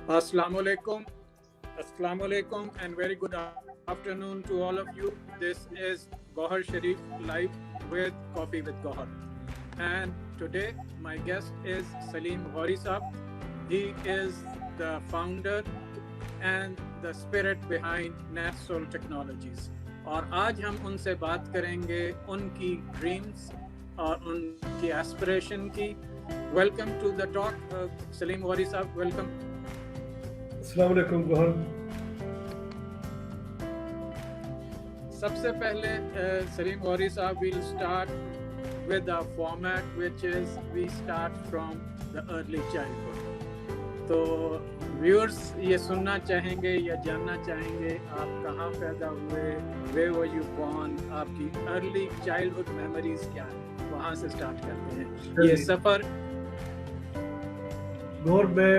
Assalamualaikum, Assalamualaikum, and very good afternoon to all of you. This is Gohar Sharif live with Coffee with Gohar, and today my guest is Salim Ghori Saab. He is the founder and the spirit behind NatSol Technologies. और आज हम उनसे बात करेंगे उनकी dreams और उनकी aspiration की. Welcome to the talk Saleem Gauri साहब, वेलकम. अस्सलाम वालेकुम गोहर. सबसे पहले सलीम गौरी साहब, we'll start with a format which is we start from the early childhood. तो व्यूअर्स ये सुनना चाहेंगे या जानना चाहेंगे आप कहाँ पैदा हुए, where were you born, आपकी अर्ली चाइल्डहुड मेमोरीज क्या है, वहाँ से स्टार्ट करते हैं ये सफ़र. गोहर में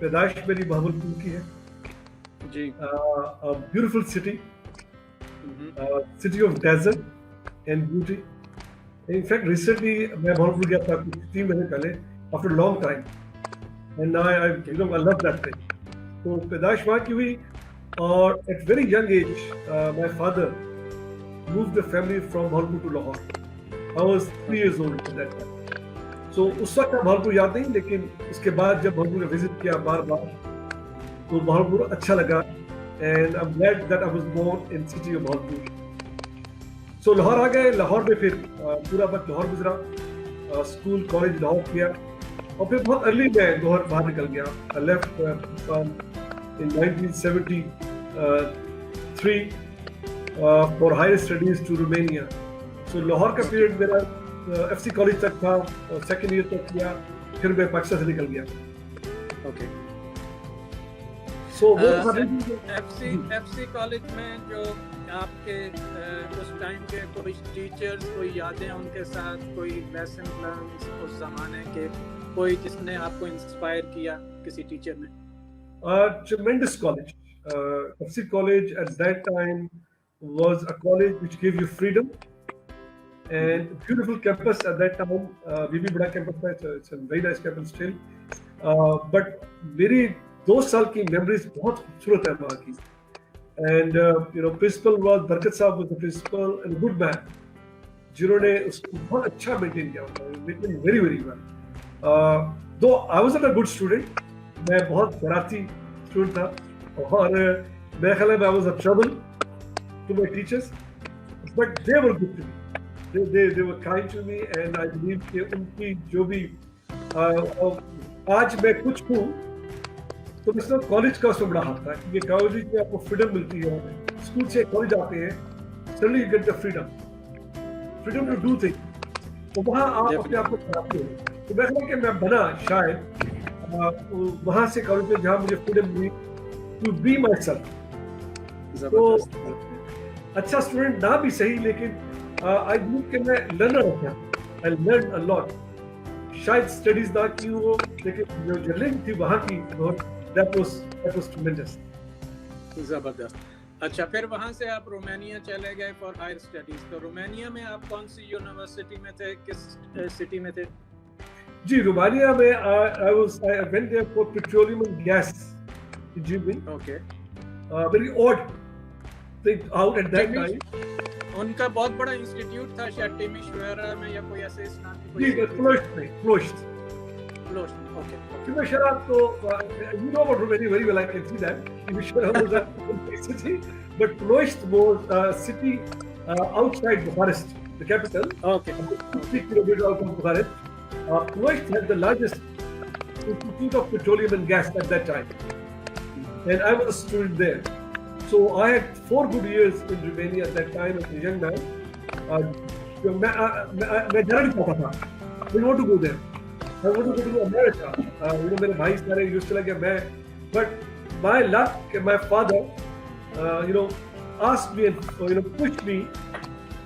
पैदाइश मेरी बहावलपुर की है जी. Beautiful city, city of desert and beauty. In fact recently मैं बहावलपुर गया था कुछ 3 महीने पहले, after long time, and now I love that place. तो पैदाइश वहाँ की हुई और at very young age my father moved the family from Bahawalpur to Lahore. I was 3 years old at that time. सो उस वक्त का बहावलपुर याद नहीं, लेकिन उसके बाद जब बहावलपुर का विजिट किया बार बार तो बहावलपुर अच्छा लगा. And I am glad that I was born in city of Bahawalpur. So Lahore आ गए. लाहौर में फिर पूरा वक्त लाहौर गुजरा, स्कूल कॉलेज लाहौर किया और फिर बहुत अर्ली में लाहौर बाहर निकल गया. I left in 1973 for higher studies to Romania. So Lahore का पीरियड मेरा एफसी कॉलेज तक था और सेकेंड ईयर तक किया, फिर मैं पाकिस्तान से निकल गया. ओके. सो एफसी कॉलेज में जो आपके उस टाइम के कोई टीचर्स, कोई यादें उनके साथ, कोई लेसन लर्न्स उस जमाने के, कोई जिसने आपको इंस्पायर किया किसी टीचर ने? Tremendous college. FC College at that time was a college which gave you freedom and beautiful campus at that time. BB बड़ा campus था, it's a very nice campus still. But मेरी 2 साल की memories बहुत खूबसूरत है वहाँ की. And principal was बरकत साहब was the principal and a good man, जिन्होंने उसको बहुत अच्छा maintain किया, maintain very very well. Though I wasn't a good student, मैं बहुत शरारती student था और मेरे ख्याल में I was a trouble to my teachers, but they were good to me. They were kind to me and I believe कि उनकी जो भी आज मैं कुछ हूँ तो इसमें कॉलेज का उसमें बड़ा हाथ था, क्योंकि कॉलेज में आपको फ्रीडम मिलती है. स्कूल से कॉलेज आते हैं, suddenly you get the freedom to do things. तो वहाँ आप अपने आप को कराते हो. तो मैं कहूँ कि मैं बना शायद वहाँ से कॉलेज में जहाँ मुझे फ्रीडम मिली to be myself. तो अच्छा स्टूडेंट ना भी सही, लेकिन I believe कि मैं लर्नर था. I learned a lot. शायद स्टडीज ना की हो, लेकिन जो जर्निंग थी वहाँ की that was tremendous. जबरदस्त. अच्छा, फिर वहाँ से आप रोमानिया चले गए फॉर हायर स्टडीज. तो रोमानिया में आप कौन सी यूनिवर्सिटी में थे, किस सिटी में थे? जी, रोमानिया में I went there for petroleum and gas engineering. Okay. Very odd thing out at that time. उनका बहुत बड़ा इंस्टीट्यूट था शायद टिमिशोरा में या कोई ऐसे इस्लामी कोई. जी, Ploiești. Okay. Timișoara, so you know about Romania very well. I can see that Timișoara was a big city, but Ploiești was a city outside Bucharest, the capital. Okay. 50 kilometers out from Bucharest. Ploiești had the largest institute of petroleum and gas at that time, and I was a student there. So I had 4 good years in Romania at that time as a young man. मैं जाना नहीं चाहता था. I didn't want to go there. I wanted to go to America. मेरे भाई सारे use चला गया मैं. But my luck, my father, asked me and pushed me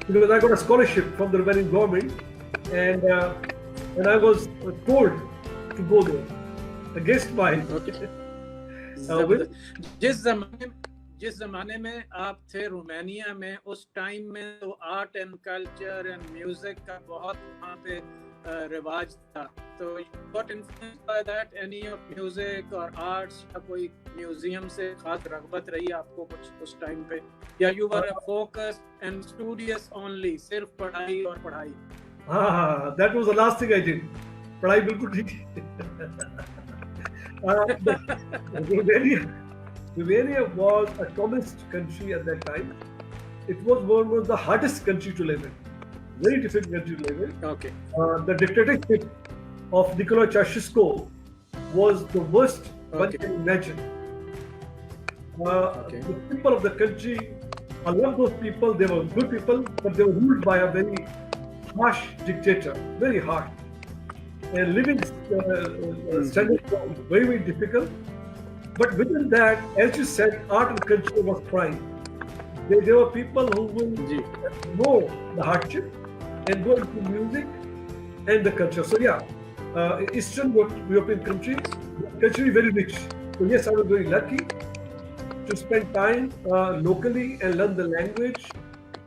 because I got a scholarship from the Romanian government, and I was told to go there against my. जिस जमाने में आप थे रोमानिया में, उस टाइम में तो art and culture and music का बहुत वहाँ पे रिवाज था, तो got influenced by that, any of music or arts, या कोई म्यूजियम से खास रगबत रही आपको कुछ उस टाइम पे, या you were focused and studious only, सिर्फ पढ़ाई और पढ़ाई? हाँ, that was the last thing I did. पढ़ाई बिल्कुल ठीक Romania was a communist country at that time. It was one of the hardest country to live in. Very difficult country to live in. Okay. The dictatorship of Nicolae Ceausescu was the worst one can imagine. The people of the country, a lot of those people, they were good people, but they were ruled by a very harsh dictator, very harsh. And living standards were very, very difficult. But within that, as you said, art and culture was prime. There were people who will know the hardship and go into music and the culture. So yeah, Eastern European countries, culturally very rich. So yes, I was very lucky to spend time locally and learn the language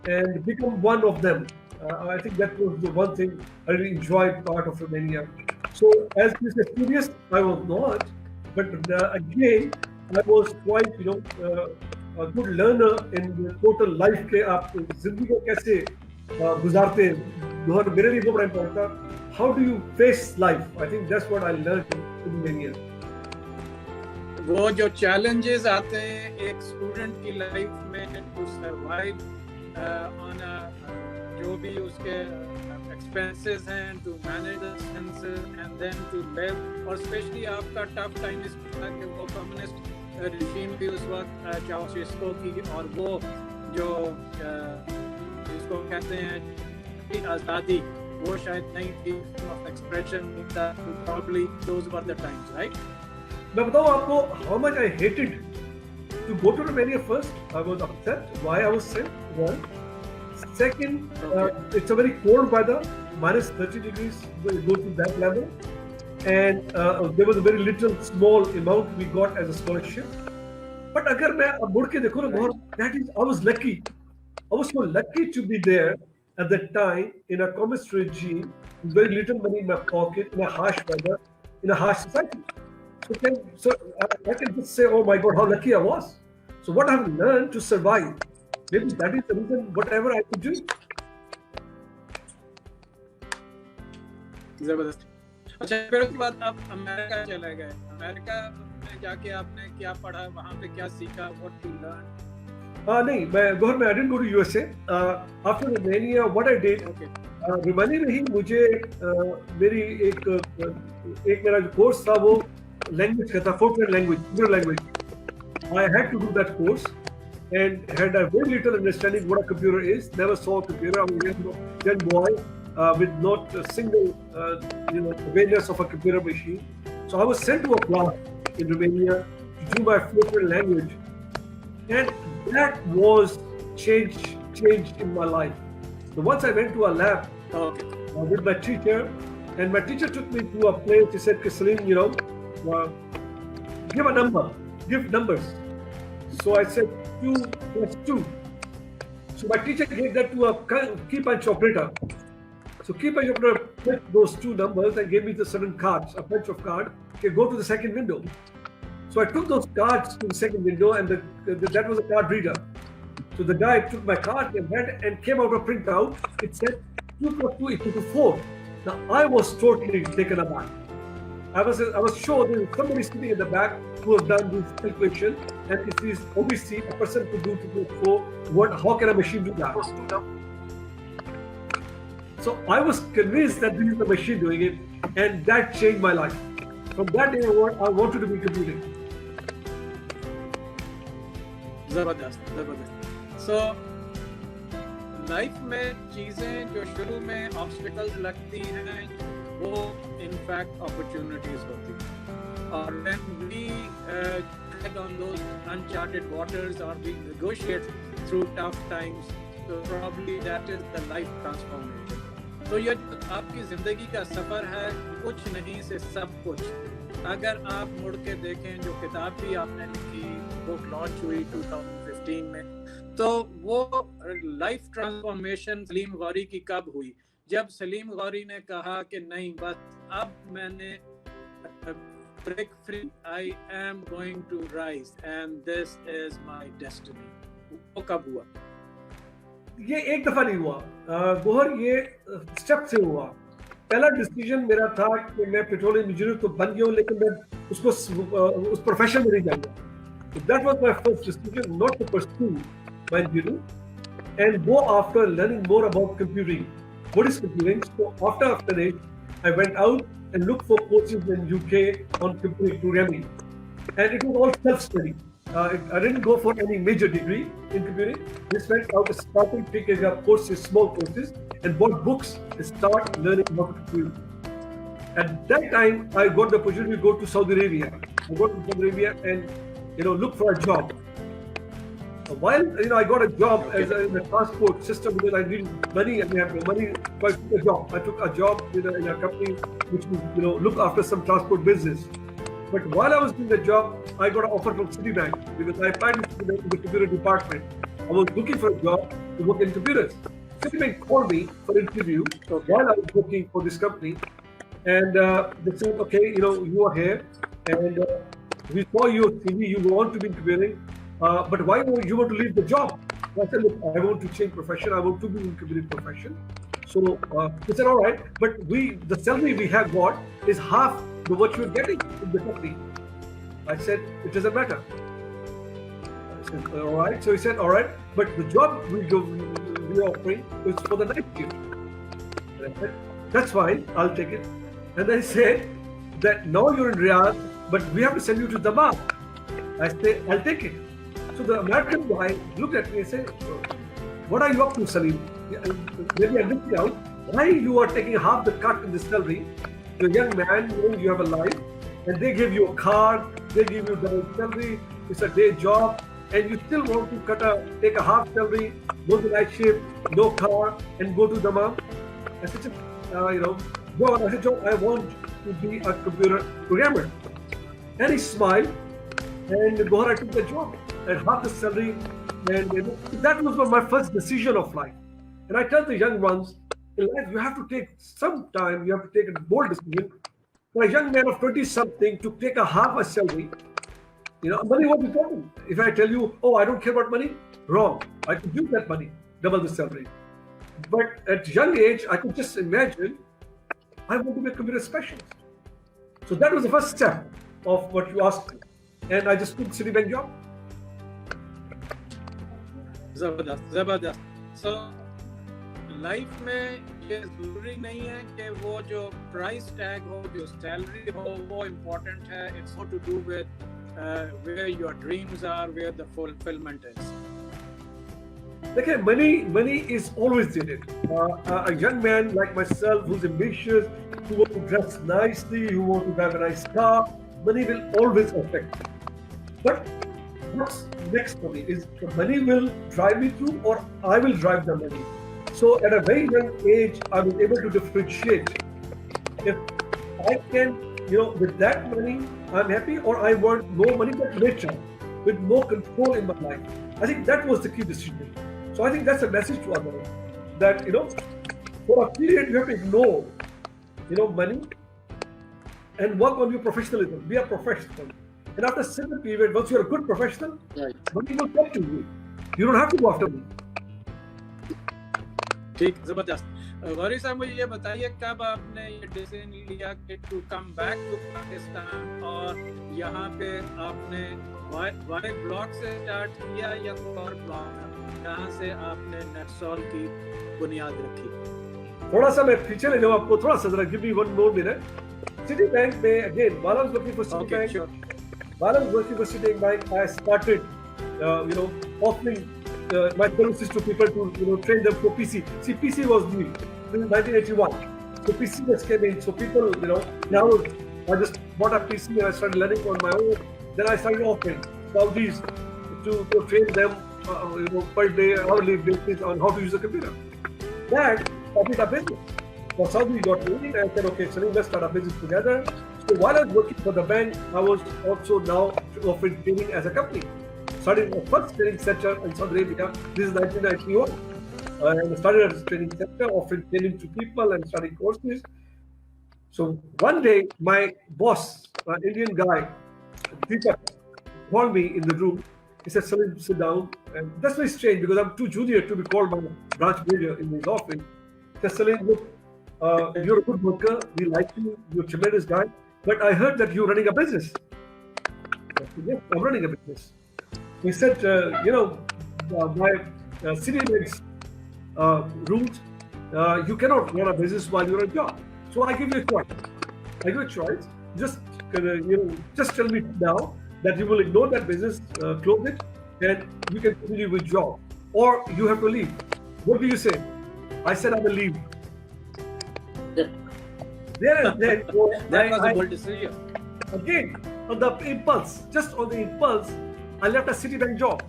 and become one of them. I think that was the one thing I really enjoyed part of Romania. So as you said, studious, I was not, but again, I was quite, a good learner in the total life के आप जिंदगी को कैसे गुजारते हैं, मेरे लिए वो बड़ा important था. How do you face life? I think that's what I learned in Romania. वो जो challenges आते हैं एक student की life में to survive on a जो भी उसके expenses हैं, to manage the expenses and then to live, और especially आपका tough time इस तरह के वो communist regime भी उस वक्त चाउसेस्को की, और वो जो जिसको कहते हैं आज़ादी, वो शायद नहीं थी, of expression, probably those were the times, right? मैं बताऊँ आपको how much I hated to go to Romania first. I was upset why I was sent. One. Second, it's a very cold weather, minus 30 degrees, when you go to that level. And there was a very little small amount we got as a scholarship. But अगर मैं अब मुड़ के देखूँ ना, that is, I was lucky. I was so lucky to be there at that time in a communist regime, with very little money in my pocket, in a harsh weather, in a harsh society. So I can just say, oh my God, how lucky I was. So what I have learned to survive, maybe that is the reason whatever I could do. जबरदस्त. अच्छा, फिर उसके बाद आप America चले गए. America में जाके आपने क्या पढ़ा, वहाँ पे क्या सीखा, what you learned? नहीं, मैं I didn't go to USA. After Romania, what I did, Romania में ही मुझे मेरी एक मेरा जो कोर्स था वो लैंग्वेज का था, foreign language, computer language. I had to do that course and had a very little understanding what a computer is. Never saw a computer. I was a young boy. With not a single awareness of a computer machine. So I was sent to a class in Romania to do my foreign language, and that was changed in my life. So once I went to a lab with my teacher, and my teacher took me to a place. He said, Salim, give a number, give numbers. So I said 2 plus 2. So my teacher gave that to a key punch operator. So key punch operator put those 2 numbers and gave me the certain cards, a bunch of cards. Okay, go to the second window. So I took those cards to the second window, and that was a card reader. So the guy took my card and read and came out a printout. It said 2 plus 2 equal to 4. Now I was totally taken aback. I was sure there was somebody sitting in the back who has done this calculation, and it is obviously a person could do 2 plus 4. How can a machine do that? So I was convinced that this is the machine doing it, and that changed my life. From that day onward, I wanted to be computing. जबरदस्त. So life में चीजें जो शुरू में obstacles लगती हैं, वो in fact opportunities होती हैं. और when we tread on those uncharted waters or we negotiate through tough times, so probably that is the life transformation. तो ये आपकी जिंदगी का सफर है, कुछ नहीं से सब कुछ. अगर आप मुड़ के देखें, जो किताब भी आपने लिखी, बुक लॉन्च हुई 2015 में, तो वो लाइफ ट्रांसफॉर्मेशन सलीम गौरी की कब हुई? जब सलीम गौरी ने कहा कि नहीं बस अब मैंने break free, I am going to rise and this is my destiny. वो कब हुआ? ये एक दफा नहीं हुआ गोहर, ये स्टेप से हुआ। पहला डिसीजन मेरा था कि मैं पेट्रोलियम इंजीनियर तो बन गया हूँ, लेकिन मैं उसको उस प्रोफेशन में नहीं जाऊंगा। So that was my first decision, not to pursue my engineering and go after learning more about computing. What is computing? So after it, I went out and looked for courses in UK on computing programming, and it was all self-study. I didn't go for any major degree in computing. Just went out starting picking up courses, small courses, and bought books and start learning how to compute. At that time, I got the opportunity to go to Saudi Arabia. I got to Saudi Arabia and look for a job. While I got a job as in the transport system because I needed money and we have no money, so I took a job. I took a job in a company which would look after some transport business. But while I was doing the job, I got an offer from Citibank because I applied to the computer department. I was looking for a job to work in computers. Citibank called me for an interview while I was working for this company, and they said, "Okay, you are here, and we saw your CV. You want to be in computing." But why you want to leave the job? So I said, look, I want to change profession. I want to be in computing profession. So he said, all right, but the salary we have got is half the what you're getting in the company. I said, it doesn't matter. I said, all right. So he said, all right, but the job we're offering is for the night shift. And I said, that's fine, I'll take it. And they said that now you're in Riyadh, but we have to send you to Dammam. I said, I'll take it. So the American guy looked at me and said, what are you up to, Salim? Maybe I missed out. Why you are taking half the cut in the salary? You're a young man, you have a life, and they give you a car, they give you double salary, it's a day job, and you still want to take a half salary, go to night shift, no car, and go to Dammam? I said, John, I want to be a computer programmer. And he smiled, and Gohar, I took the job at half the salary, and that was my first decision of life. And I tell the young ones, in life you have to take some time, you have to take a bold decision. For a young man of 20-something to take a half a salary, money was important. If I tell you, oh, I don't care about money, wrong. I could use that money, double the salary. But at young age, I could just imagine, I want to be a computer specialist. So that was the first step of what you asked me. And I just took Citibank job. जबरदस्त। So life में ये जरूरी नहीं है कि वो जो price tag हो, जो सैलरी हो, वो इम्पोर्टेंट है। It's not to do with where your dreams are, where the fulfillment is. Okay, money is always needed. A young man like myself who's ambitious, who wants to dress nicely, who wants to drive a nice car, money will always affect. But what's next for me is the money will drive me through or I will drive the money. So at a very young age, I was able to differentiate. If I can, with that money, I'm happy, or I want more money but richer, with more control in my life. I think that was the key decision. So I think that's a message to others that, for a period you have to ignore, money and work on your professionalism. Be a professional. And after a certain period, once you're a good professional, money will come to you. You don't have to go after me. ठीक, जबरदस्त। गौरी साहब, मुझे ये बताइए कब आपने ये decision लिया कि to come back to Pakistan, और यहाँ पे आपने वाई ब्लॉक से स्टार्ट किया या और ब्लॉक था? कहाँ से आपने नेटसॉल की बुनियाद रखी? थोड़ा सा मैं पीछे ले जाऊँ आपको, थोड़ा सा जरा, give me one more minute. Citibank में again, while I was working for Citibank, I started, offering my services to people to train them for PC. See, PC was new in 1981, so PC just came in. So people, now I just bought a PC and I started learning on my own. Then I started offering Saudis to train them, per day, hourly basis on how to use a computer. That started a business. For Saudi, got me, and I said, okay, so let's start a business together. So while I was working for the bank, I was also now offering training as a company. Started my first training center in Saudi Arabia. This is 1991. and started a training center, offering training to people and starting courses. So one day, my boss, an Indian guy, Deepak, called me in the room. He said, "Salim, sit down." And that's very strange because I'm too junior to be called by a branch manager in his office. He said, "Salim, look, you're a good worker. We like you. You're a tremendous guy. But I heard that you're running a business." I said, "Yes, I'm running a business." He said, by Citibank's rules, you cannot run a business while you're on a job. So I give you a choice. I give you a choice. Just tell me now that you will ignore that business, close it, and you can continue with job, or you have to leave. What do you say? I said I will leave. There and then, That was a bold decision. again, on the impulse, just on the impulse, I left a Citibank job.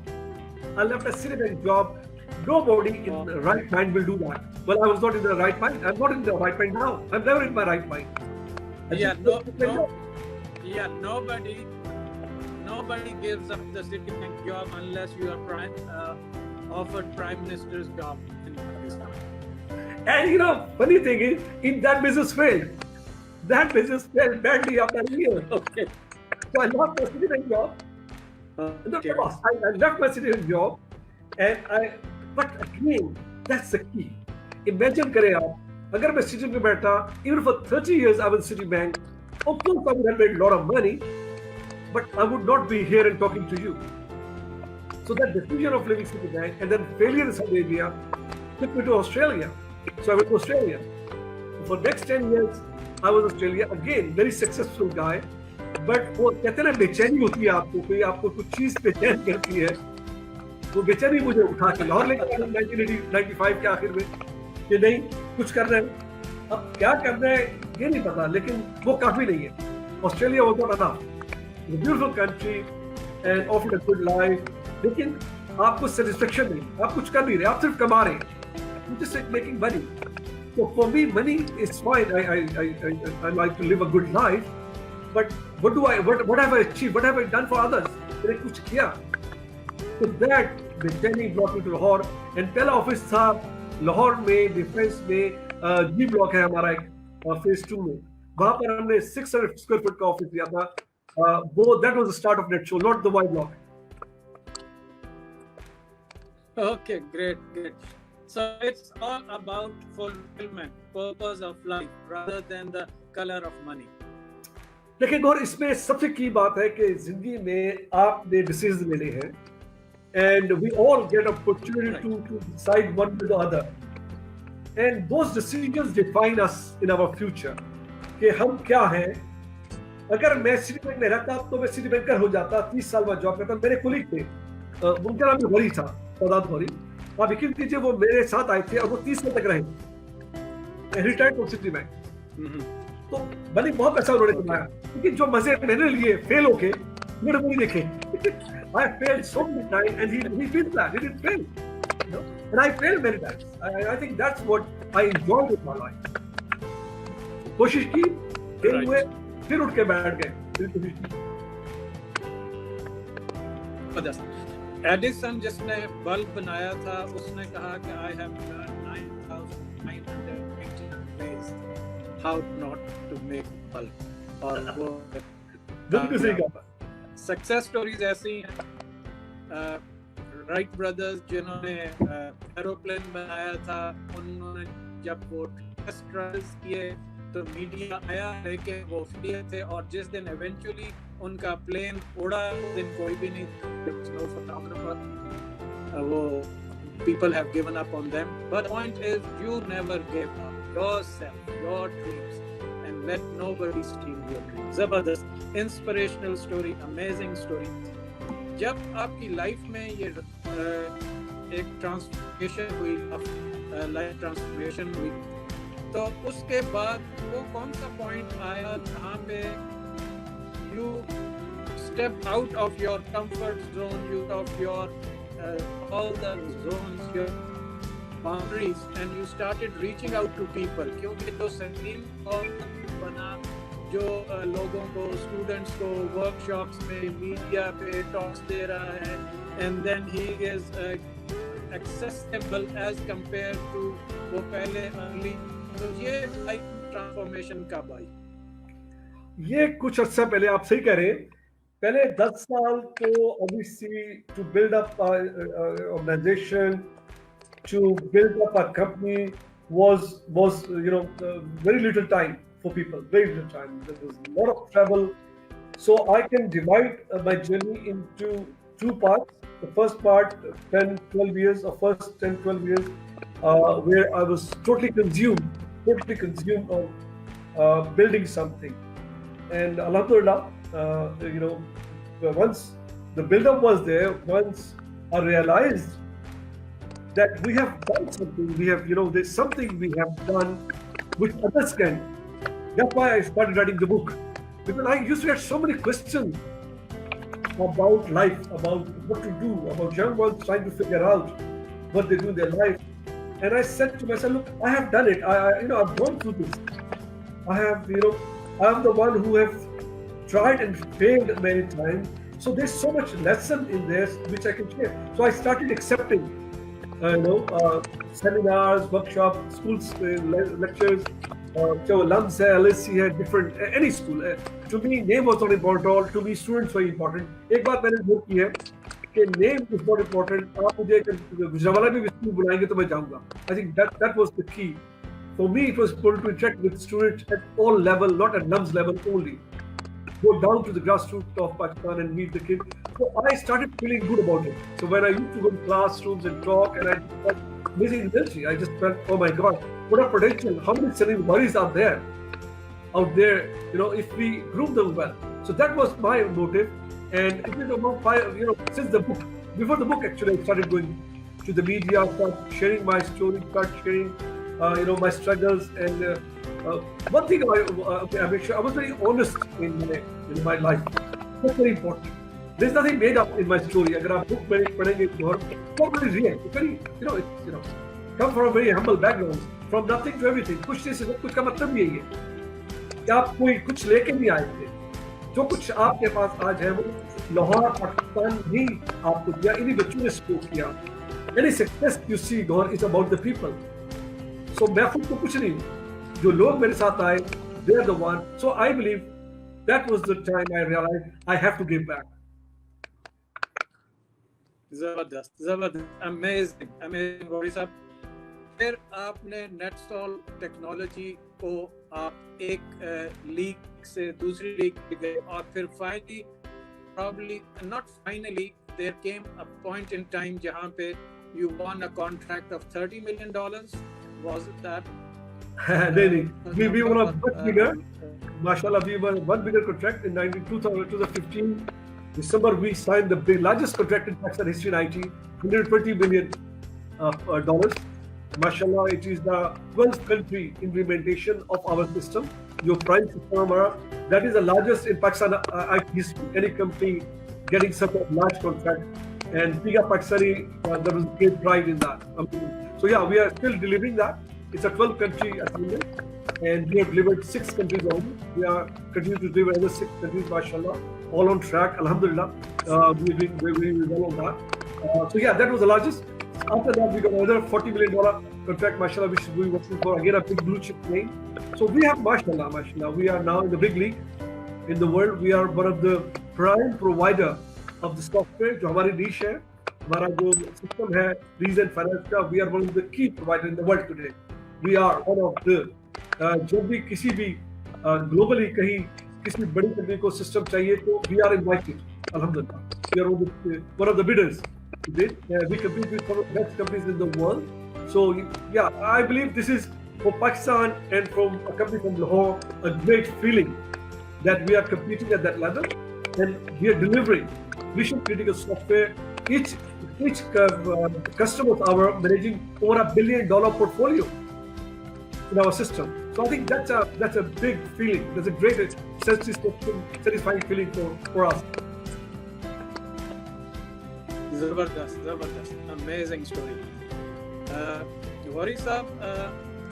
Nobody in the right mind will do that. Well, I was not in the right mind. I'm not in the right mind now. I'm never in my right mind. Nobody gives up the Citibank job unless you are offered Prime Minister's job in Pakistan. And funny thing is, in that business failed. That business failed badly after a year. Okay. So I lost my Citibank job. Okay. I left my Citibank job, but again, that's the key. Imagine करें आप, अगर मैं Citibank में बैठा, even for 30 years I was in Citibank, of course I would have made a lot of money, but I would not be here and talking to you. So that decision of leaving Citibank and then failure in Saudi Arabia took me to Australia. So I went to Australia. For next 10 years, I was in Australia. Again, very successful guy. But वो कहते हैं ना बेचैनी होती है आपको, कोई आपको कुछ चीज पे चैन करती है, वो बेचैनी मुझे उठा के लाहौर लेकर 1995 के आखिर में कि नहीं कुछ करना है, अब क्या करना है ये नहीं पता, लेकिन वो काफी नहीं है. Australia was not enough. It's a beautiful country and offered a good life, लेकिन आपको सेटिस्फेक्शन नहीं, आप कुछ कर नहीं रहे, आप सिर्फ कमा रहे हैं. You're just making money. So for me, money is fine. I like to live a good life, but what have I achieved? What have I done for others? मैंने कुछ किया. So that the Jenny brought me to Lahore, and पहला office था लाहौर में, defence में, जी block है हमारा एक फेज 2 में. वहां पर हमने 600 स्क्वायर फुट का ऑफिस लिया था. That was the start of NetShow, not the Y block. Okay, great. So it's all about fulfillment, purpose of life, rather than the color of money. लेकिन और इसमें सबसे की बात है कि जिंदगी में आपने डिसीजन लेने हैं, and we all get opportunity to decide one with the other, and those decisions define us in our future. कि हम क्या हैं. अगर मैं सिटीबैंक में रहता तो मैं सिटी बैंकर हो जाता. 30 साल बाद जॉब करता. मेरे कोलीग थे, उनका नाम गौरी था, सदात गौरी. आप यकीन कीजिए वो मेरे साथ आए थे और वो 30 साल तक रहे, रिटायर्ड फ्रॉम सिटी बैंक. तो भले बहुत पैसा उन्होंने कमाया, लेकिन जो मजे मैंने लिए फेल होके, मेरे को नहीं देखे. I failed so many times and he did that. He didn't fail. And I failed many times. I think that's what I enjoyed with my life. कोशिश की, फेल हुए, फिर उठ के बैठ गए, फिर कोशिश की. एडिसन जिसने बल्ब बनाया था, उसने कहा कि I have learned 9,980 ways how not to make bulb. और वो बिल्कुल सही कहा. सक्सेस स्टोरीज ऐसी हैं. राइट ब्रदर्स जिन्होंने एरोप्लेन बनाया था, उन्होंने जब वो टेस्ट ट्रायल्स किए तो मीडिया आया है कि वो फेलियर थे, और जिस दिन इवेंचुअली उनका प्लेन उड़ा उस दिन कोई भी नहीं, नो फोटोग्राफर, वो people have given up on them. But the point is, you never gave up yourself, your dreams, and let nobody steal your dreams. Zabardast, inspirational story, amazing story. जब आपकी life में ये एक transformation हुई, life transformation हुई, तो उसके बाद वो कौन सा पॉइंट आया जहाँ पे you step out of your comfort zone, you of your all the zones, your boundaries, and you started reaching out to people? क्योंकि तो सलीम बना जो लोगों को, स्टूडेंट्स को वर्कशॉप्स में, मीडिया पे टॉक्स दे रहा है, and then he is accessible as compared to वो पहले early, तो ये लाइफ ट्रांसफॉर्मेशन कब आई? ये कुछ अर्सा पहले, आप सही कह रहे हैं, पहले 10 साल तो obviously to build up organization, to build up a company was very little time for people, very little time. There was a lot of travel. So I can divide my journey into two parts. The first part, 10, 12 years, or first 10, 12 years, where I was totally consumed of building something. And Alhamdulillah, once the build-up was there, once I realized that we have done something, there's something we have done which others can. That's why I started writing the book. Because I used to get so many questions about life, about what to do, about young ones trying to figure out what they do in their life. And I said to myself, look, I have done it. I've gone through this. I'm the one who have tried and failed many times. So there's so much lesson in this which I can share. So I started accepting, seminars, workshops, schools, lectures. So LUMS है, LSC है, different any school. To me, name was not important. To me, students were important. एक बात मैंने note की है कि name is not important. आप मुझे गुजरावाला में स्कूल बुलाएंगे तो मैं जाऊँगा. I think that was the key. For me, it was important to interact with students at all level, not at LUMS level only. Go down to the grassroots of Pakistan and meet the kids. So I started feeling good about it. So when I used to go to classrooms and talk, and I felt amazing energy, I just felt, oh my God, what a potential! How many selling worries are there out there? If we groom them well. So that was my motive, and it was about 5. Since the book, before the book actually, I started going to the media, started sharing my story, started sharing, my struggles, and one thing I make sure I was very honest in my life. That's very important. There's nothing made up in my story. अगर आप book में पढ़ेंगे तो very real. It's very, it's come from a very humble background, from nothing to everything. कुछ से सब कुछ का मतलब यही है कि आप कोई कुछ लेके नहीं आए थे. जो कुछ आपके पास आज है वो लाहौर पाकिस्तान ही आपको दिया, इन्हीं बच्चों ने सपोर्ट किया. Any success you see, Gaurav, is about the people. So मैं खुद को कुछ नहीं हूँ. जो लोग मेरे साथ आए, they are the one. So I believe that was the time I realized I have to give back. जबरदस्त, amazing गौरी साहब. फिर आपने नेटसॉल टेक्नोलॉजी को आप एक लीग से दूसरी लीग पे गए, और फिर finally, probably not finally, there came a point in time जहाँ पे you won a contract of $30 million. Was it that? We were much bigger. MashaAllah, we were one bigger contract in 2015. December, we signed the largest contract in Pakistan history in IT, $120 million. MashaAllah, it is the 12th country implementation of our system. Your prime system, that is the largest in Pakistan IT history. Any company getting such a large contract. And Biga Pakistani, there was great pride in that. So yeah, we are still delivering that. It's a 12-country assignment, and we have delivered 6 countries only. We are continuing to deliver another 6 countries, mashallah, all on track, alhamdulillah. We're doing very well on that. So yeah, that was the largest. After that, we got another $40 million contract, mashallah, which we working for, again, a big blue chip name. So we have, mashallah, we are now in the big league in the world. We are one of the prime provider of the software, जो हमारी niche है, हमारा जो system है, Reason Finance का, we are one of the key provider in the world today. We are one of the, जब भी किसी भी globally कहीं किसी बड़ी कंपनी को system चाहिए तो we are invited, alhamdulillah. We are one of the bidders. We compete with some of the best companies in the world. So yeah, I believe this is for Pakistan and from a company from Lahore a great feeling that we are competing at that level and we are delivering mission critical software. Each customer of ours managing over $1 billion portfolio in our system. So I think that's a big feeling. That's a great satisfying feeling for us. जबरदस्त, amazing story. Gauri साहब,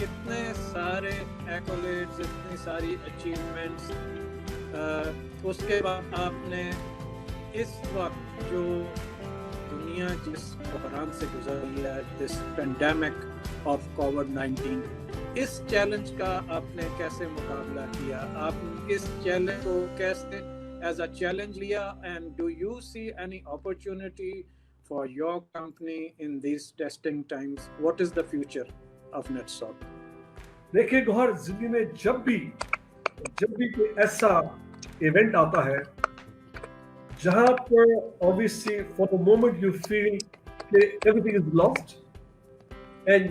इतने सारे accolades, इतनी सारी achievements, उसके बाद आपने इस वक्त जो दुनिया जिस बहरान से गुजर रही है, दिस पेंडेमिक ऑफ कोविड-19, इस चैलेंज का आपने कैसे मुकाबला किया? आप इस चैलेंज को कैसे एज अ चैलेंज लिया, and do you see any opportunity for your company in this testing times? What is the future of Netsoft? देखिए गौहर, जिंदगी में जब भी कोई ऐसा इवेंट आता है जहां पर obviously for the moment you feel कि एवरीथिंग इज लॉस्ट एंड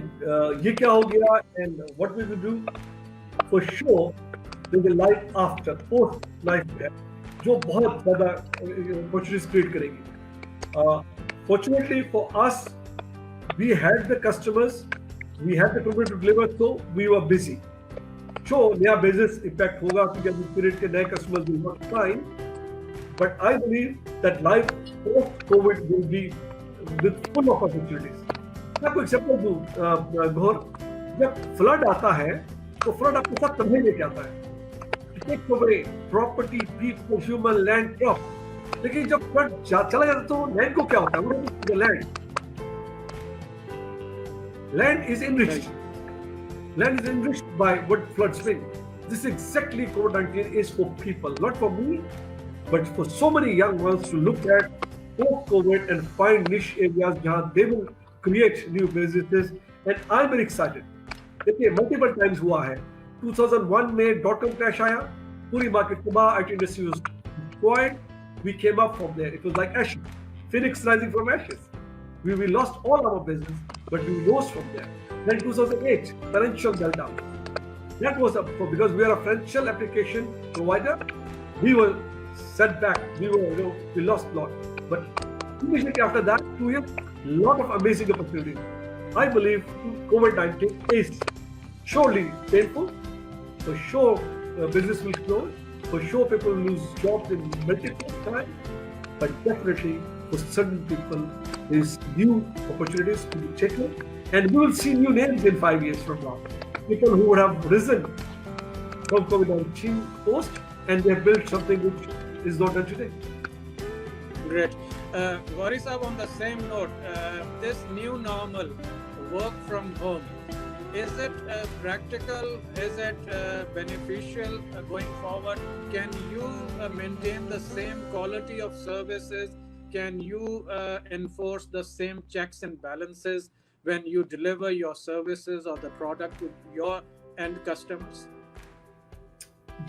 ये क्या हो गया and what we will do, for sure there is life after, post life है जो बहुत ज्यादा अपॉर्चुनिटीज क्रिएट करेगी। Fortunately for us, we had the customers, we had the commitment to deliver, so we were busy. So नया business impact होगा क्योंकि अभी period के नए customers will not find, but I believe that life post COVID will be with full of opportunities. मैं आपको example दूं गौर, जब फ्लड आता है तो फ्लड आपके साथ तबाही लेके आता है, take over property, people, human, land, crop. लेकिन जब फ्लड चला जाता है तो लैंड को क्या होता है? वो land is enriched. Land is enriched by what floods bring. This is exactly COVID-19 is for people, not for me, but for so many young ones to look at post-COVID and find niche areas where they will create new businesses. And I'm very excited. देखिए multiple times हुआ है। 2001 में .com crash आया, पूरी market तबाह, IT industry was destroyed. We came up from there. It was like ashes, phoenix rising from ashes. We lost all our business, but we rose from there. Then 2008, financial meltdown. That was because we are a financial application provider. We were set back. We lost a lot. But immediately after that, 2 years, lot of amazing opportunities. I believe COVID-19 is surely painful. For sure, business will close. For sure, people will lose jobs in multiple times. But definitely, for certain people, there is new opportunities to be taken, and we will see new names in 5 years from now. People who would have risen from COVID-19 post, and they have built something which is not done today. Great. Gauri Saab, on the same note, this new normal, work from home, is it practical? Is it beneficial going forward? Can you maintain the same quality of services? Can you enforce the same checks and balances when you deliver your services or the product to your end customers?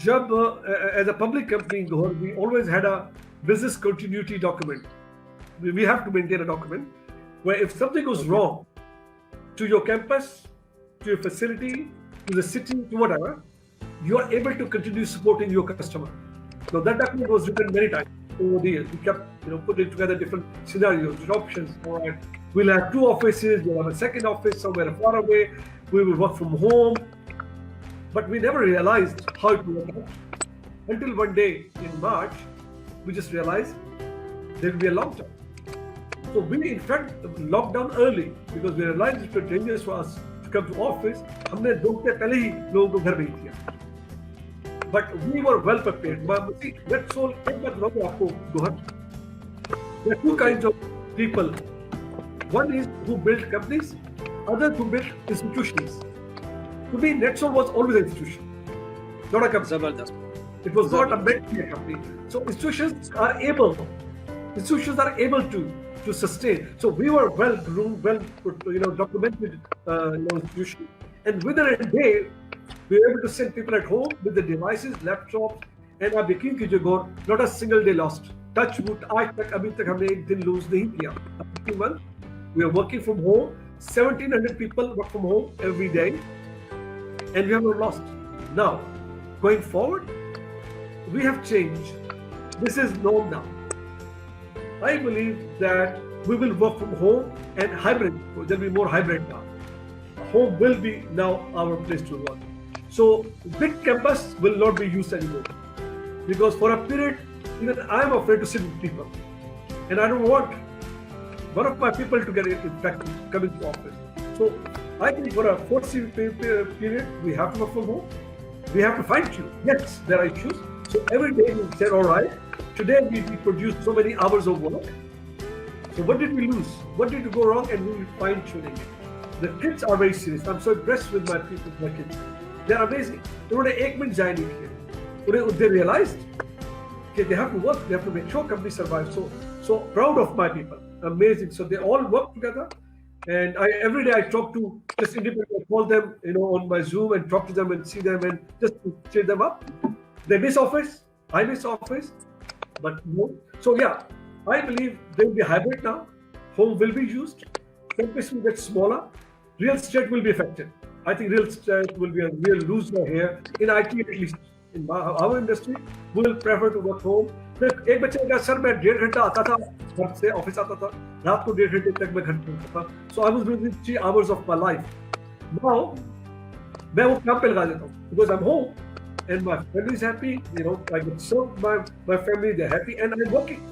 Jab, as a public company, we always had a business continuity document. We have to maintain a document where if something goes wrong to your campus, to your facility, to the city, to whatever, you are able to continue supporting your customer. So that document was written many times over the years. We kept, putting together different scenarios, different options. All right, we'll have 2 offices. We'll have a second office somewhere far away. We will work from home. But we never realized how it would work out until one day in March, we just realized there will be a long term. So we in fact locked down early because we realized it was dangerous for us to come to office. हमने 2 हफ्ते पहले ही लोगों को घर भेज दिया. But we were well prepared. That's all. एक बात बताऊँ आपको Gohar. There are 2 kinds of people. One is who build companies, others who build institutions. To me, NetSol was always an institution, not a company. Zabardast. It was not a meant to be a company. So institutions are able to sustain. So we were well groomed, documented institution, and within a day we were able to send people at home with the devices, laptops, and our यकीन कीजिए गौर, not a single day lost. Touch wood, आज तक अभी तक हमने एक दिन lose नहीं किया. Every month we are working from home. 1,700 people work from home every day, and we have not lost. Now, going forward, we have changed. This is norm now. I believe that we will work from home and hybrid. There will be more hybrid now. Home will be now our place to work. So big campus will not be used anymore because for a period, even I am afraid to sit with people, and I don't want one of my people to get infected coming to office. So I think for a foreseeable period, we have to work from home. We have to find you. Yes, there are issues. So every day we say, all right, today we produced so many hours of work. So what did we lose? What did go wrong? And we will fine tuning it. The kids are very serious. I'm so impressed with my people, my kids. They're amazing. उन्होंने एक minute जाए नहीं किए. They realized that they have to work. They have to make sure company survives. So proud of my people. Amazing. So they all work together. And every day I talk to just independently, call them, on my Zoom and talk to them and see them and just to cheer them up. They miss office. I miss office. But no. So yeah, I believe there will be hybrid now. Home will be used. Campus will get smaller. Real estate will be affected. I think real estate will be a real loser here. In IT at least. In our industry, we will prefer to work home. एक बच्चे का sir मैं 1.5 घंटा आता था घर से office आता था रात को 1.5 घंटे तक मैं घर पहुंचता था so I was losing 3 hours of my life. Now मैं वो काम पे लगा देता हूँ because I'm home and my family is happy. I get served my family, they're happy and I'm working.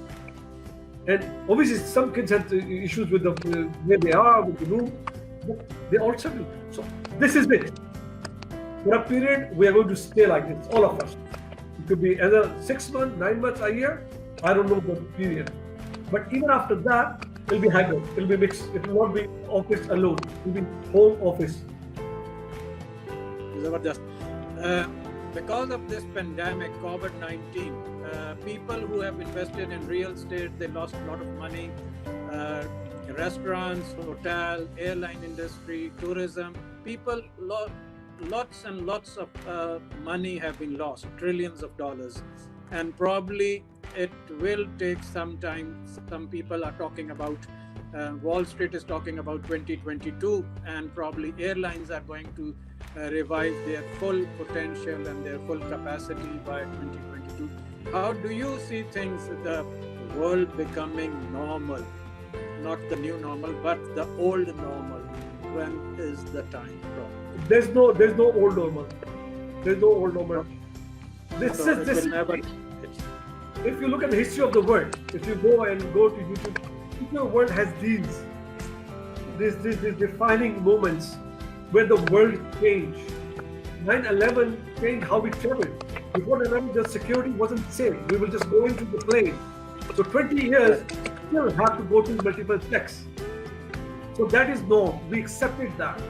And obviously some kids have issues with where they are with the room, but they all settle. So this is it. For a period we are going to stay like this, all of us. It could be either 6 months, 9 months, a year. I don't know the period. But even after that, it will be hybrid. It will be mixed. It will not be office alone. It will be home office. Zabardast. Because of this pandemic, COVID-19, people who have invested in real estate, they lost a lot of money. Restaurants, hotel, airline industry, tourism, people lots and lots of money have been lost, trillions of dollars, and probably it will take some time. Some people are talking about Wall Street is talking about 2022, and probably airlines are going to revive their full potential and their full capacity by 2022. How do you see things, the world becoming normal, not the new normal, but the old normal? When is the time from? There's no old normal. There's no old normal. This is if you look at the history of the world, if you go to YouTube, the world has these defining moments where the world changed. 9/11 changed how we traveled. Before 9/11, the security wasn't safe. We will just go into the plane. So 20 years, still have to go to multiple checks. So that is norm. We accepted that.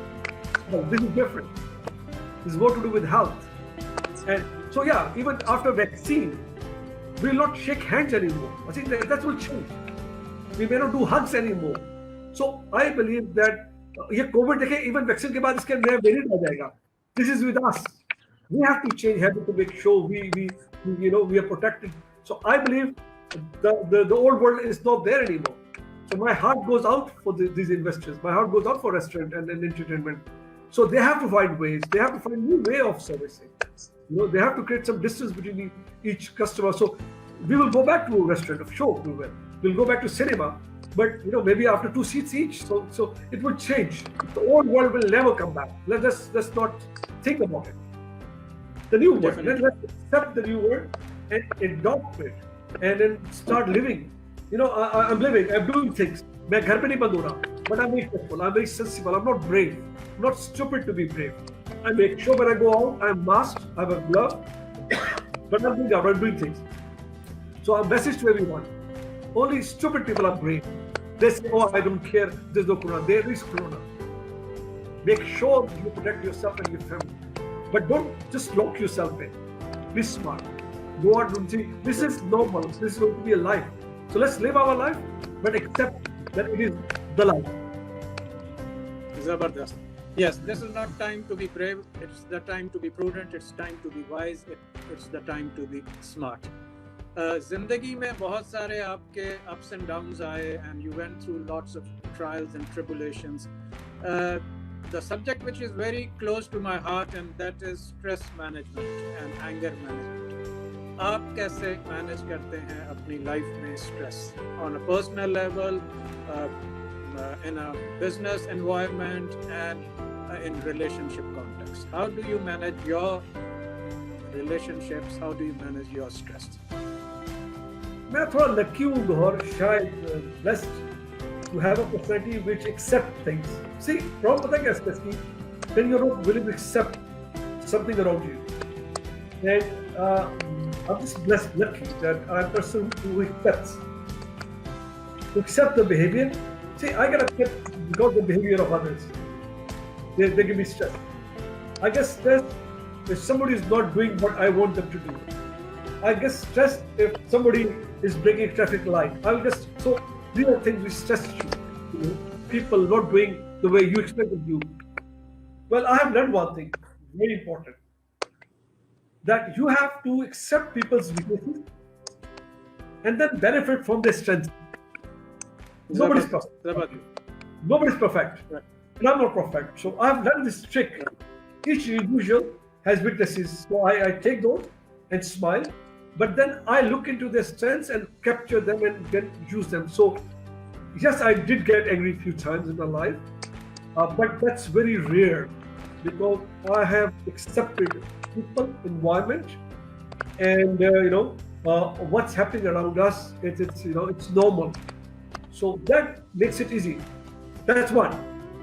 But this is different. This is more to do with health. And so yeah, even after vaccine, we will not shake hands anymore. I think that will change. We may not do hugs anymore. So I believe that COVID even vaccine के बाद इसके नया variant आ जाएगा. This is with us. We have to change habit to make sure we are protected. So I believe the old world is not there anymore. So my heart goes out for these investors. My heart goes out for restaurant and entertainment. So they have to find ways. They have to find new way of servicing. They have to create some distance between each customer. So we will go back to a restaurant. Sure, we will. We'll go back to cinema, but maybe after 2 seats each. So it will change. The old world will never come back. Let's not think about it. The new world. Let's accept the new world and adopt it, and then start living. I'm living. I'm doing things. मैं घर पे नहीं बंद हो रहा. But I'm very careful. I'm very sensible. I'm not brave. I'm not stupid to be brave. I make sure when I go out, I'm masked. I have a glove. But I'm doing things. So a message to everyone. Only stupid people are brave. They say, oh, I don't care. There's no corona. There is corona. Make sure you protect yourself and your family. But don't just lock yourself in. Be smart. Go out and see. This is normal. This is going to be a life. So let's live our life, but accept that it is the life. Zabardast. Yes, this is not time to be brave. It's the time to be prudent. It's time to be wise. It's the time to be smart. जिंदगी में बहुत सारे आपके ups and downs आए, and you went through lots of trials and tribulations. The subject which is very close to my heart, and that is stress management and anger management. आप कैसे manage करते हैं अपनी लाइफ में stress on a personal level, in a business environment, and in relationship context? How do you manage your relationships? How do you manage your stress? मैं थोड़ा lucky हूँ गौहर, शायद blessed to have a personality which accept things. See, problem पता क्या stress की? When you're not willing to accept something around you, and I'm just blessed, lucky that I'm a person who accepts. to accept the behavior. See, I get upset because the behavior of others. They give me stress. I get stressed if somebody is not doing what I want them to do. I get stressed if somebody is breaking a traffic light. So these are things which stress you. You know, people not doing the way you expect them to do. Well, I have learned one thing, very important, that you have to accept people's weaknesses and then benefit from their strengths. Nobody's perfect. Nobody's perfect. Right. And I'm not perfect. So I've learned this trick. Each individual has weaknesses. So I take those and smile. But then I look into their strengths and capture them and then use them. So yes, I did get angry a few times in my life. But that's very rare because I have accepted people, environment, and what's happening around us. It's normal. So that makes it easy. That's one.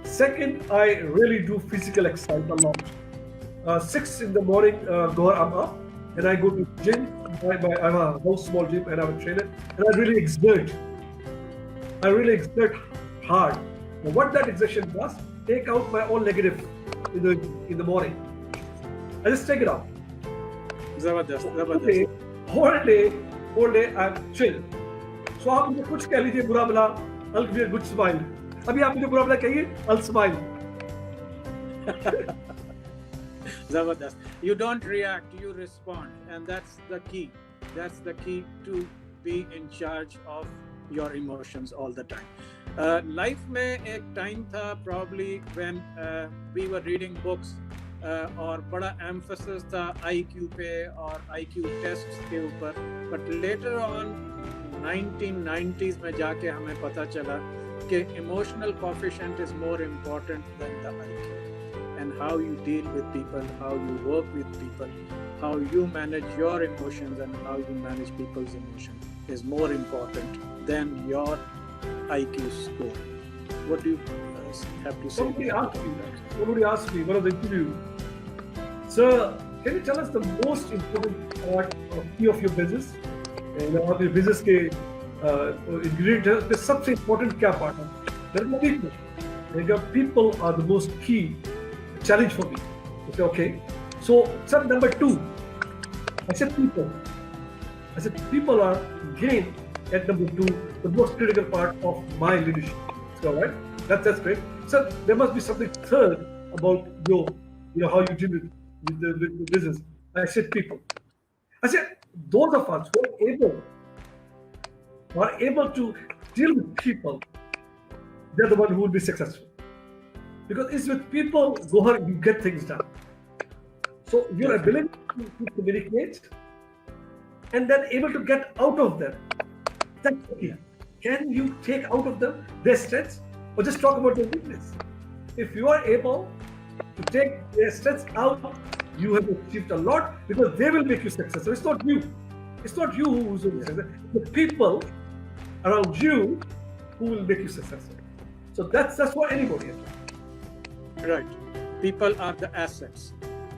Second, I really do physical exercise a lot. 6 in the morning, I'm up and I go to gym. I have a whole small gym and I'm a trainer, and I really exert. Hard. Now, what that exertion does, take out my own negative in the morning. I just take it out. Zabardast. Whole day I'm chill. So आप मुझे कुछ कह लीजिए बुरा भला, I'll give you a good smile. अभी आप मुझे बुरा भला कहिए, I'll smile. Zabardast. You don't react, you respond, and that's the key. That's the key to be in charge of your emotions all the time. Life में एक time था probably when we were reading books और बड़ा emphasis था IQ पे और IQ tests के ऊपर. But later on 1990s में जाके हमें पता चला कि emotional coefficient is more important than the IQ. And how you deal with people, how you work with people, how you manage your emotions and how you manage people's emotions is more important than your IQ score. What do you have to say? Somebody asked me one of the interview, sir, can you tell us the most important part of your business? Of your business के ingredient the सबसे important क्या part है? There is no weakness. People are the most key challenge for me. I say, okay. So, step number 2, I said people. I said people are again at number 2, the most critical part of my leadership. So, right? That's great. So there must be something third about how you deal with the business. I said people. I said those of us who are able to deal with people, they're the one who will be successful. Because it's with people, Gohar, you get things done. So your ability to communicate and then able to get out of them. That's okay. Can you take out of them their strengths or just talk about their weakness? If you are able to take their strengths out, you have achieved a lot because they will make you successful. It's not you. It's not you who's successful. The people around you who will make you successful. So that's what anybody is. Right. People are the assets.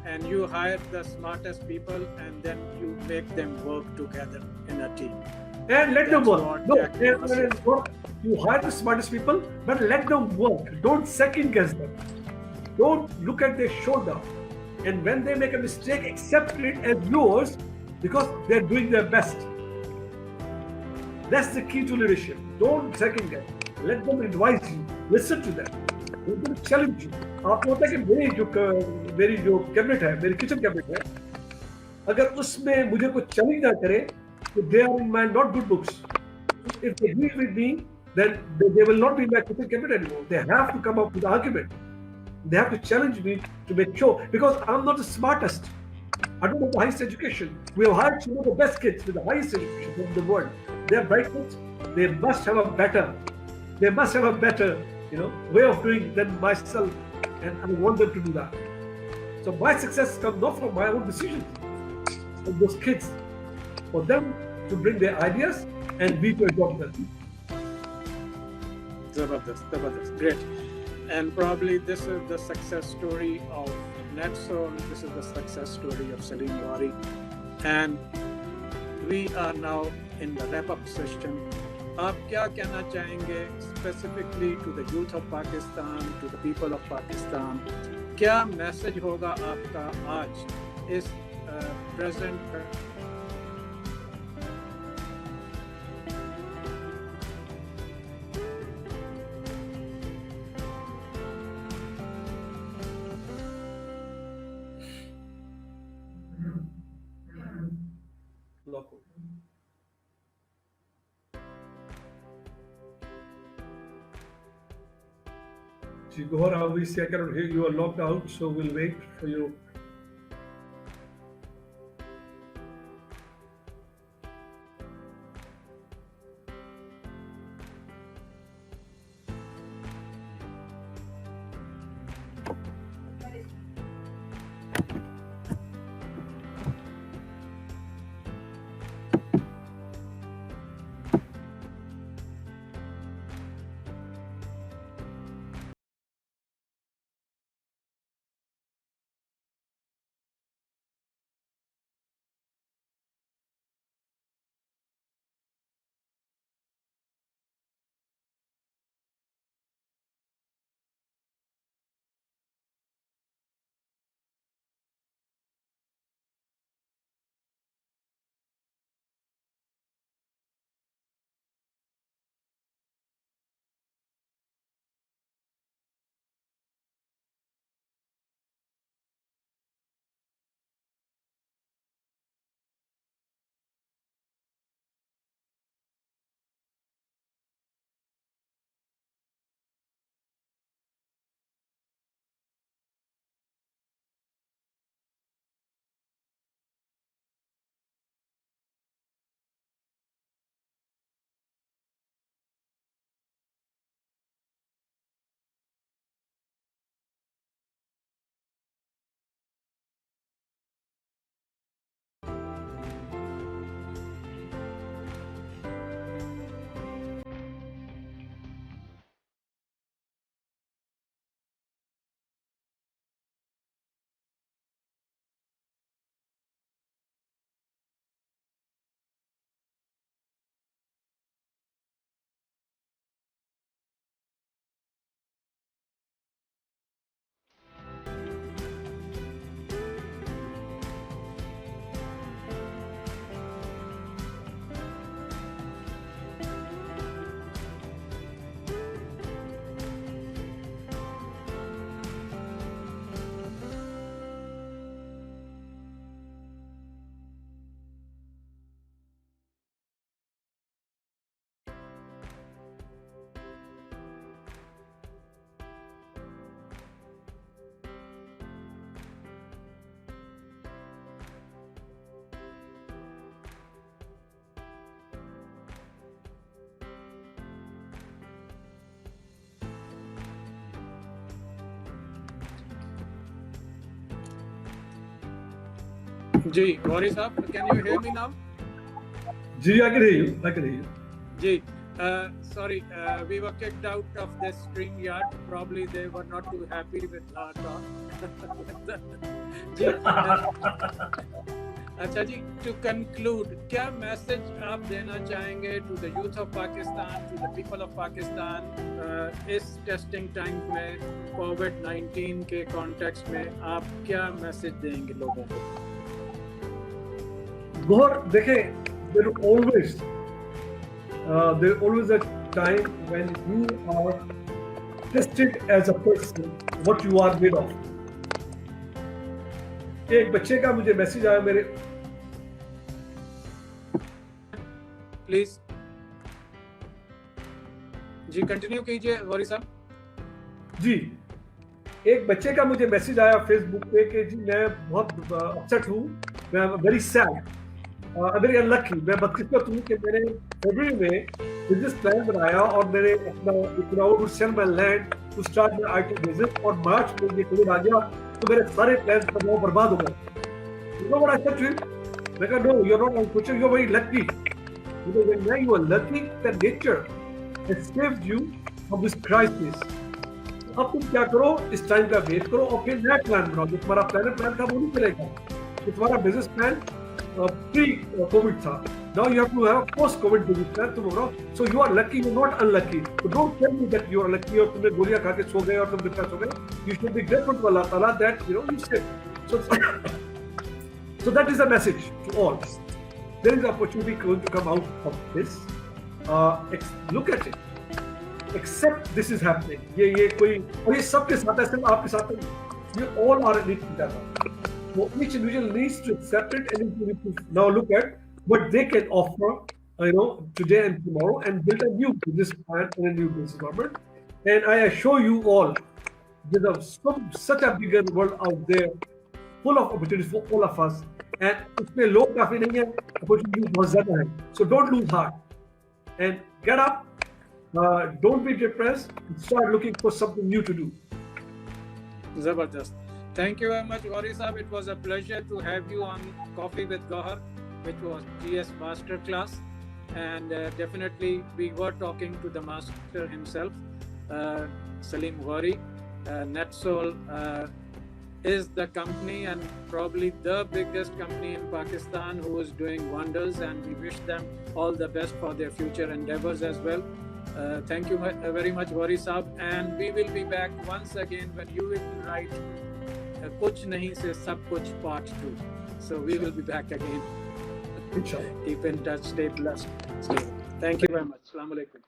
And you hire the smartest people and then you make them work together in a team. And let them work. You hire the smartest people, but let them work. Don't second guess them. Don't look at their shoulder. And when they make a mistake, accept it as yours because they're doing their best. That's the key to leadership. Don't second guess. Let them advise you. Listen to them. Let them challenge you. आप होता है कि मेरी जो cabinet है, मेरी kitchen cabinet है, अगर उसमें मुझे कोई चैलेंज ना करे, तो they are in my not good books. If they agree with me, then they will not be in my kitchen cabinet anymore. They have to come up with an argument. They have to challenge me to make sure, because I'm not the smartest. I don't have the highest education. We have hired some of the best kids with the highest education in the world. They are bright kids. They must have a better way of doing than myself, and I want them to do that. So my success comes not from my own decisions, from those kids, for them to bring their ideas and we to adopt them. Zabardast. Great. And probably this is the success story of NetSol. This is the success story of Salim Wari. And we are now in the wrap-up session. आप क्या कहना चाहेंगे specifically to the youth of Pakistan, to the people of Pakistan? क्या message होगा आपका आज इस present local? Gohar, obviously I cannot hear you are locked out, so we'll wait for you. जी गौरी साहब, can you hear me now? Ji, I can hear you. I can hear you. जी, sorry, we were kicked out of this StreamYard. Probably they were not too happy with our talk. जी, अच्छा जी, to conclude, क्या message आप देना चाहेंगे to the youth of Pakistan, to the people of Pakistan, इस testing time में, कोविड-19 के context में आप क्या मैसेज देंगे लोगों को? Gohar, देखें, there always a time when you are tested as a person, what you are made of. एक बच्चे का मुझे मैसेज आया मेरे, प्लीज जी कंटिन्यू कीजिए गौरी साहब। जी, एक बच्चे का मुझे मैसेज आया फेसबुक पे कि जी मैं बहुत अपसेट हूँ, मैं वेरी सैड, वेरी अनलकी, मैं बदकिस्मत हूँ कि मैंने फरवरी में बिजनेस प्लान बनाया और मैंने अपना sell my land to start my IT business, और मार्च में ये कोविड आ गया तो मेरे सारे प्लान्स सब वो बर्बाद हो गए। You know what I said to him? I said, no, you're not unfortunate, you're very lucky. Because when you are lucky, then nature has saved you from this crisis. अब तुम क्या करो, इस टाइम का वेट करो और फिर नया प्लान बनाओ। जो तुम्हारा प्लान था वो नहीं चलेगा। तो तुम्हारा बिजनेस प्लान pre-COVID था. Now you have to have a post-COVID business plan tomorrow. So you are lucky, you're not unlucky. So don't tell me that you are lucky और तुमने गोलियां खा के सो गए और तुम डिप्रेस हो गए. You should be grateful to Allah Ta'ala that you slept. So that is the message to all. There is opportunity going to come out of this. Look at it. Accept this is happening. ये कोई और ये सबके साथ है, सिर्फ आपके साथ नहीं. You all are in it together. So each individual needs to accept it and need to now look at what they can offer, today and tomorrow, and build a new business plan and a new business environment. And I assure you all, there's such a bigger world out there, full of opportunities for all of us. And उसमें लोग काफी नहीं है, opportunities बहुत ज़्यादा हैं. So don't lose heart and get up. Don't be depressed. Start looking for something new to do. Zabardast. Thank you very much, Gauri Saab. It was a pleasure to have you on Coffee with Gohar, which was GS Masterclass. And definitely we were talking to the master himself, Salim Gauri. NetSol is the company and probably the biggest company in Pakistan who is doing wonders, and we wish them all the best for their future endeavors as well. Thank you very much, Gauri Saab, and we will be back once again when you will write Kuch Nahi Se Sab Kuch Part 2. So we will be back again. Inshallah. Keep in touch, stay blessed. Thank you very much. Assalamu alaikum.